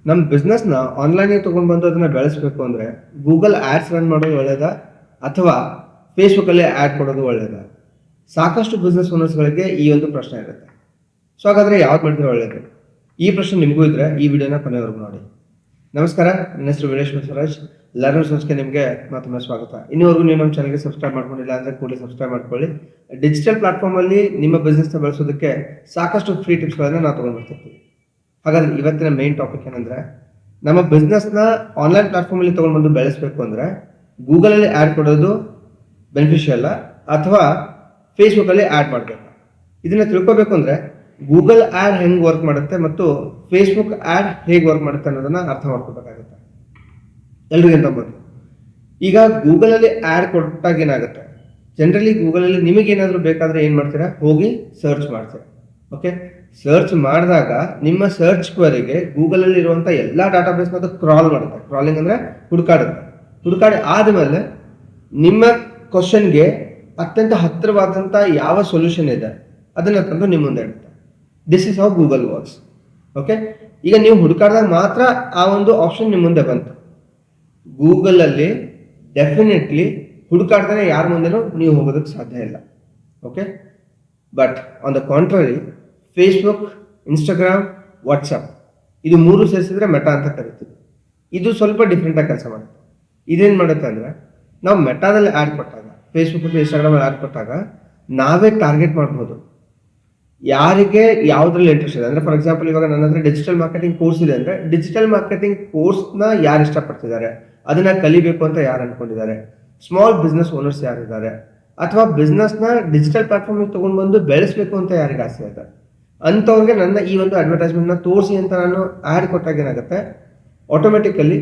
ನಮ್ಮ ಬಿಸ್ನೆಸ್ನ ಆನ್ಲೈನಿಗೆ ತೊಗೊಂಡು ಬಂದು ಅದನ್ನು ಬೆಳೆಸಬೇಕು ಅಂದರೆ ಗೂಗಲ್ ಆ್ಯಡ್ಸ್ ರನ್ ಮಾಡೋದು ಒಳ್ಳೆಯದಾ ಅಥವಾ ಫೇಸ್ಬುಕ್ಕಲ್ಲಿ ಆ್ಯಡ್ ಕೊಡೋದು ಒಳ್ಳೆಯದಾ? ಸಾಕಷ್ಟು ಬಿಸ್ನೆಸ್ ಓನರ್ಸ್ಗಳಿಗೆ ಈ ಒಂದು ಪ್ರಶ್ನೆ ಇರುತ್ತೆ. ಸೊ ಹಾಗಾದರೆ ಯಾವ್ದು ಮಾಡಿದ್ರೆ ಒಳ್ಳೆಯದು? ಈ ಪ್ರಶ್ನೆ ನಿಮಗೂ ಇದ್ದರೆ ಈ ವಿಡಿಯೋನ ಕೊನೆವರೆಗೂ ನೋಡಿ. ನಮಸ್ಕಾರ, ನನ್ನ ಹೆಸರು ವೀರೇಶ್ ಬಸವರಾಜ್. ಲರ್ನರ್ ಸೋರ್ಸ್ಗೆ ನಿಮಗೆ ಮತ್ತೊಮ್ಮೆ ಸ್ವಾಗತ. ಇನ್ನೂವರೆಗೂ ನೀವು ನಮ್ಮ ಚಾನಲ್ಗೆ ಸಬ್ಸ್ಕ್ರೈಬ್ ಮಾಡ್ಕೊಂಡಿಲ್ಲ ಅಂದರೆ ಕೂಡಲೇ ಸಬ್ಸ್ಕ್ರೈಬ್ ಮಾಡ್ಕೊಳ್ಳಿ. ಡಿಜಿಟಲ್ ಪ್ಲಾಟ್ಫಾರ್ಮಲ್ಲಿ ನಿಮ್ಮ ಬಿಸ್ನೆಸ್ನ ಬೆಳೆಸೋದಕ್ಕೆ ಸಾಕಷ್ಟು ಫ್ರೀ ಟಿಪ್ಸ್ಗಳನ್ನು ನಾವು ತೊಗೊಂಡ್ಬರ್ತಿರ್ತೀವಿ. ಹಾಗಾದ್ರೆ ಇವತ್ತಿನ ಮೇನ್ ಟಾಪಿಕ್ ಏನಂದ್ರೆ, ನಮ್ಮ ಬಿಸ್ನೆಸ್ನ ಆನ್ಲೈನ್ ಪ್ಲಾಟ್ಫಾರ್ಮಲ್ಲಿ ತೊಗೊಂಡ್ಬಂದು ಬೆಳೆಸಬೇಕು ಅಂದರೆ ಗೂಗಲಲ್ಲಿ ಆ್ಯಡ್ ಕೊಡೋದು ಬೆನಿಫಿಷಿಯಲ್ಲ ಅಥವಾ ಫೇಸ್ಬುಕ್ಕಲ್ಲಿ ಆ್ಯಡ್ ಮಾಡಬೇಕು? ಇದನ್ನು ತಿಳ್ಕೊಬೇಕು ಅಂದರೆ ಗೂಗಲ್ ಆ್ಯಡ್ ಹೆಂಗೆ ವರ್ಕ್ ಮಾಡುತ್ತೆ ಮತ್ತು ಫೇಸ್ಬುಕ್ ಆ್ಯಡ್ ಹೇಗೆ ವರ್ಕ್ ಮಾಡುತ್ತೆ ಅನ್ನೋದನ್ನು ಅರ್ಥ ಮಾಡ್ಕೋಬೇಕಾಗುತ್ತೆ. ಎಲ್ರಿಗಿಂತ ಮೊದಲು ಈಗ ಗೂಗಲಲ್ಲಿ ಆ್ಯಡ್ ಕೊಟ್ಟಾಗ ಏನಾಗುತ್ತೆ, ಜನರಲಿ ಗೂಗಲಲ್ಲಿ ನಿಮಗೇನಾದರೂ ಬೇಕಾದರೆ ಏನು ಮಾಡ್ತೀರಾ, ಹೋಗಿ ಸರ್ಚ್ ಮಾಡ್ತೀರಾ. ಓಕೆ, ಸರ್ಚ್ ಮಾಡಿದಾಗ ನಿಮ್ಮ ಸರ್ಚ್ ಕ್ವರಿಗೆ ಗೂಗಲಲ್ಲಿ ಇರುವಂಥ ಎಲ್ಲ ಡಾಟಾಬೇಸ್ನ ಅದು ಕ್ರಾಲ್ ಮಾಡುತ್ತೆ. ಕ್ರಾಲಿಂಗ್ ಅಂದರೆ ಹುಡುಕಾಡಿ ಆದಮೇಲೆ ನಿಮ್ಮ ಕ್ವಶನ್ಗೆ ಅತ್ಯಂತ ಹತ್ತಿರವಾದಂಥ ಯಾವ ಸೊಲ್ಯೂಷನ್ ಇದೆ ಅದನ್ನು ತಂದು ನಿಮ್ಮ ಮುಂದೆ ಇಡುತ್ತೆ. This is how Google works. Okay, ಈಗ ನೀವು ಹುಡುಕಾಡಿದಾಗ ಮಾತ್ರ ಆ ಒಂದು ಆಪ್ಷನ್ ನಿಮ್ಮ ಮುಂದೆ ಬಂತು. ಗೂಗಲಲ್ಲಿ ಡೆಫಿನೆಟ್ಲಿ ಹುಡುಕಾಡ್ತಾನೆ ಯಾರ ಮುಂದೆನೂ ನೀವು ಹೋಗೋದಕ್ಕೆ ಸಾಧ್ಯ ಇಲ್ಲ. Okay, but on the contrary Facebook, Instagram, WhatsApp ಇದು ಮೂರು ಸೇರಿಸಿದ್ರೆ ಮೆಟಾ ಅಂತ ಕರಿತೀವಿ. ಇದು ಸ್ವಲ್ಪ ಡಿಫ್ರೆಂಟಾಗಿ ಕೆಲಸ ಮಾಡುತ್ತೆ. ಇದೇನು ಮಾಡುತ್ತೆ ಅಂದರೆ, ನಾವು ಮೆಟಾದಲ್ಲಿ ಆ್ಯಡ್ ಕೊಟ್ಟಾಗ, ಫೇಸ್ಬುಕ್ ಮತ್ತು ಇನ್ಸ್ಟಾಗ್ರಾಮಲ್ಲಿ ಆ್ಯಡ್ ಕೊಟ್ಟಾಗ ನಾವೇ ಟಾರ್ಗೆಟ್ ಮಾಡ್ಬೋದು ಯಾರಿಗೆ ಯಾವುದ್ರಲ್ಲಿ ಇಂಟ್ರೆಸ್ಟ್ ಇದೆ. ಅಂದರೆ ಫಾರ್ ಎಕ್ಸಾಂಪಲ್ ಇವಾಗ ನನ್ನ ಹತ್ರ ಡಿಜಿಟಲ್ ಮಾರ್ಕೆಟಿಂಗ್ ಕೋರ್ಸ್ ಇದೆ ಅಂದರೆ ಡಿಜಿಟಲ್ ಮಾರ್ಕೆಟಿಂಗ್ ಕೋರ್ಸ್ನ ಯಾರು ಇಷ್ಟಪಡ್ತಿದ್ದಾರೆ, ಅದನ್ನು ಕಲಿಬೇಕು ಅಂತ ಯಾರು ಅಂದ್ಕೊಂಡಿದ್ದಾರೆ, ಸ್ಮಾಲ್ ಬಿಸ್ನೆಸ್ ಓನರ್ಸ್ ಯಾರಿದ್ದಾರೆ, ಅಥವಾ ಬಿಸ್ನೆಸ್ನ ಡಿಜಿಟಲ್ ಪ್ಲಾಟ್ಫಾರ್ಮಿಗೆ ತೊಗೊಂಡು ಬಂದು ಬೆಳೆಸಬೇಕು ಅಂತ ಯಾರಿಗೆ ಆಸೆ ಇದೆ ಅಂಥವ್ರಿಗೆ ನನ್ನ ಈ ಒಂದು ಅಡ್ವರ್ಟೈಸ್ಮೆಂಟ್ನ ತೋರಿಸಿ ಅಂತ ನಾನು ಆ್ಯಡ್ ಕೊಟ್ಟಾಗ ಏನಾಗುತ್ತೆ, ಆಟೋಮೆಟಿಕಲಿ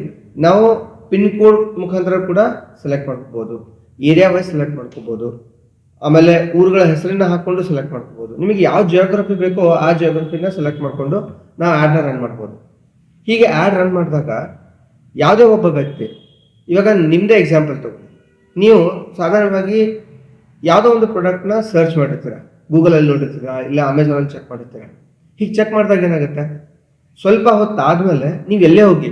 ನಾವು ಪಿನ್ ಕೋಡ್ ಮುಖಾಂತರ ಕೂಡ ಸೆಲೆಕ್ಟ್ ಮಾಡ್ಕೋಬೋದು, ಏರಿಯಾ ವೈಸ್ ಸೆಲೆಕ್ಟ್ ಮಾಡ್ಕೋಬೋದು, ಆಮೇಲೆ ಊರುಗಳ ಹೆಸರನ್ನ ಹಾಕ್ಕೊಂಡು ಸೆಲೆಕ್ಟ್ ಮಾಡ್ಕೋಬೋದು. ನಿಮಗೆ ಯಾವ ಜಿಯೋಗ್ರಫಿ ಬೇಕೋ ಆ ಜಿಯೋಗ್ರಫಿನ ಸೆಲೆಕ್ಟ್ ಮಾಡಿಕೊಂಡು ನಾವು ಆ್ಯಡ್ನ ರನ್ ಮಾಡ್ಬೋದು. ಹೀಗೆ ಆ್ಯಡ್ ರನ್ ಮಾಡಿದಾಗ ಯಾವುದೇ ಒಬ್ಬ ವ್ಯಕ್ತಿ, ಇವಾಗ ನಿಮ್ಮದೇ ಎಕ್ಸಾಂಪಲ್ ತಗೊಳ್ಳಿ, ನೀವು ಸಾಧಾರಣವಾಗಿ ಯಾವುದೋ ಒಂದು ಪ್ರಾಡಕ್ಟ್ನ ಸರ್ಚ್ ಮಾಡಿರ್ತೀರ, ಗೂಗಲಲ್ಲಿ ನೋಡಿರ್ತೀರ, ಇಲ್ಲ ಅಮೆಝಾನಲ್ಲಿ ಚೆಕ್ ಮಾಡಿರ್ತೀರ. ಹೀಗೆ ಚೆಕ್ ಮಾಡಿದಾಗ ಏನಾಗುತ್ತೆ, ಸ್ವಲ್ಪ ಹೊತ್ತಾದಮೇಲೆ ನೀವು ಎಲ್ಲೇ ಹೋಗಿ,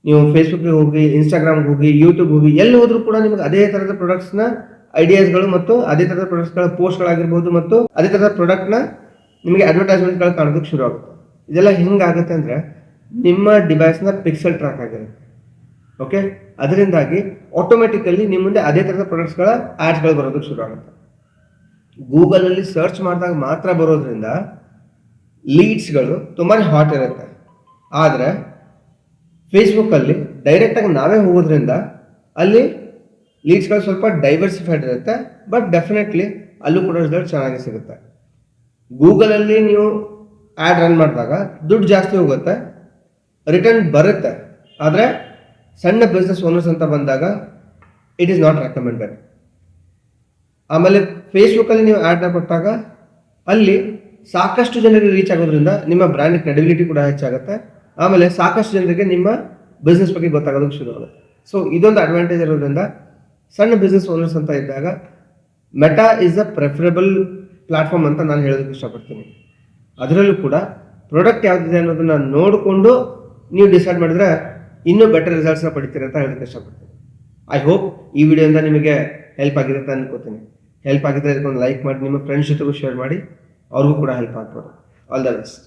ನೀವು ಫೇಸ್ಬುಕ್ಗೆ ಹೋಗಿ, ಇನ್ಸ್ಟಾಗ್ರಾಮ್ಗೆ ಹೋಗಿ, ಯೂಟ್ಯೂಬ್ ಹೋಗಿ, ಎಲ್ಲಿ ಹೋದರೂ ಕೂಡ ನಿಮಗೆ ಅದೇ ಥರದ ಪ್ರಾಡಕ್ಟ್ಸ್ನ ಐಡಿಯಾಸ್ಗಳು ಮತ್ತು ಅದೇ ಥರದ ಪ್ರಾಡಕ್ಟ್ಸ್ಗಳ ಪೋಸ್ಟ್ಗಳಾಗಿರ್ಬೋದು ಮತ್ತು ಅದೇ ಥರದ ಪ್ರಾಡಕ್ಟ್ನ ನಿಮಗೆ ಅಡ್ವರ್ಟೈಸ್ಮೆಂಟ್ಗಳು ಕಾಣೋದಕ್ಕೆ ಶುರು ಆಗುತ್ತೆ. ಇದೆಲ್ಲ ಹೆಂಗಾಗುತ್ತೆ ಅಂದರೆ ನಿಮ್ಮ ಡಿವೈಸ್ನ ಪಿಕ್ಸೆಲ್ ಟ್ರ್ಯಾಕ್ ಆಗಿರುತ್ತೆ. ಓಕೆ, ಅದರಿಂದಾಗಿ ಆಟೋಮೆಟಿಕಲಿ ನಿಮ್ಮ ಮುಂದೆ ಅದೇ ಥರದ ಪ್ರಾಡಕ್ಟ್ಸ್ಗಳ ಆ್ಯಡ್ಸ್ಗಳು ಬರೋದಕ್ಕೆ ಶುರು ಆಗುತ್ತೆ. ಗೂಗಲಲ್ಲಿ ಸರ್ಚ್ ಮಾಡಿದಾಗ ಮಾತ್ರ ಬರೋದ್ರಿಂದ ಲೀಡ್ಸ್ಗಳು ತುಂಬಾ ಹಾಟ್ ಇರುತ್ತೆ. ಆದರೆ ಫೇಸ್ಬುಕ್ಕಲ್ಲಿ ಡೈರೆಕ್ಟಾಗಿ ನಾವೇ ಹೋಗೋದ್ರಿಂದ ಅಲ್ಲಿ ಲೀಡ್ಸ್ಗಳು ಸ್ವಲ್ಪ ಡೈವರ್ಸಿಫೈಡ್ ಇರುತ್ತೆ, ಬಟ್ ಡೆಫಿನೆಟ್ಲಿ ಅಲ್ಲೂ ಕೂಡ ರಿಸಲ್ಟ್ ಚೆನ್ನಾಗಿ ಸಿಗುತ್ತೆ. ಗೂಗಲಲ್ಲಿ ನೀವು ಆ್ಯಡ್ ರನ್ ಮಾಡಿದಾಗ ದುಡ್ಡು ಜಾಸ್ತಿ ಹೋಗುತ್ತೆ, ರಿಟರ್ನ್ ಬರುತ್ತೆ. ಆದರೆ ಸಣ್ಣ ಬಿಸ್ನೆಸ್ ಓನರ್ಸ್ ಅಂತ ಬಂದಾಗ ಇಟ್ ಈಸ್ ನಾಟ್ ರೆಕಮೆಂಡೆಡ್. ಆಮೇಲೆ ಫೇಸ್ಬುಕ್ಕಲ್ಲಿ ನೀವು ಆ್ಯಡ್ನ ಕೊಟ್ಟಾಗ ಅಲ್ಲಿ ಸಾಕಷ್ಟು ಜನರಿಗೆ ರೀಚ್ ಆಗೋದ್ರಿಂದ ನಿಮ್ಮ ಬ್ರ್ಯಾಂಡ್ ಕ್ರೆಡಿಬಿಲಿಟಿ ಕೂಡ ಹೆಚ್ಚಾಗುತ್ತೆ. ಆಮೇಲೆ ಸಾಕಷ್ಟು ಜನರಿಗೆ ನಿಮ್ಮ ಬಿಸ್ನೆಸ್ ಬಗ್ಗೆ ಗೊತ್ತಾಗೋದಕ್ಕೆ ಶುರು ಆಗುತ್ತೆ. ಸೊ ಇದೊಂದು ಅಡ್ವಾಂಟೇಜ್ ಇರೋದ್ರಿಂದ ಸಣ್ಣ ಬಿಸ್ನೆಸ್ ಓನರ್ಸ್ ಅಂತ ಇದ್ದಾಗ ಮೆಟಾ ಈಸ್ ಅ ಪ್ರೆಫರಬಲ್ ಪ್ಲಾಟ್ಫಾರ್ಮ್ ಅಂತ ನಾನು ಹೇಳೋದಕ್ಕೆ ಇಷ್ಟಪಡ್ತೀನಿ. ಅದರಲ್ಲೂ ಕೂಡ ಪ್ರಾಡಕ್ಟ್ ಯಾವುದಿದೆ ಅನ್ನೋದನ್ನು ನೋಡಿಕೊಂಡು ನೀವು ಡಿಸೈಡ್ ಮಾಡಿದ್ರೆ ಇನ್ನೂ ಬೆಟರ್ ರಿಸಲ್ಟ್ಸ್ನ ಪಡಿತೀರಿ ಅಂತ ಹೇಳೋದಕ್ಕೆ ಇಷ್ಟಪಡ್ತೀನಿ. ಐ ಹೋಪ್ ಈ ವಿಡಿಯೋಯಿಂದ ನಿಮಗೆ ಹೆಲ್ಪ್ ಆಗಿದೆ ಅಂತ ಅನ್ಕೋತೀನಿ. ಹೆಲ್ಪ್ ಆಗಿದ್ರೆ ಇದಕ್ಕೊಂದು ಲೈಕ್ ಮಾಡಿ, ನಿಮ್ಮ ಫ್ರೆಂಡ್ಸ್ ಜೊತೆಗೂ ಶೇರ್ ಮಾಡಿ, ಅವ್ರಿಗೂ ಕೂಡ ಹೆಲ್ಪ್ ಆಗ್ಬೋದು. All the best.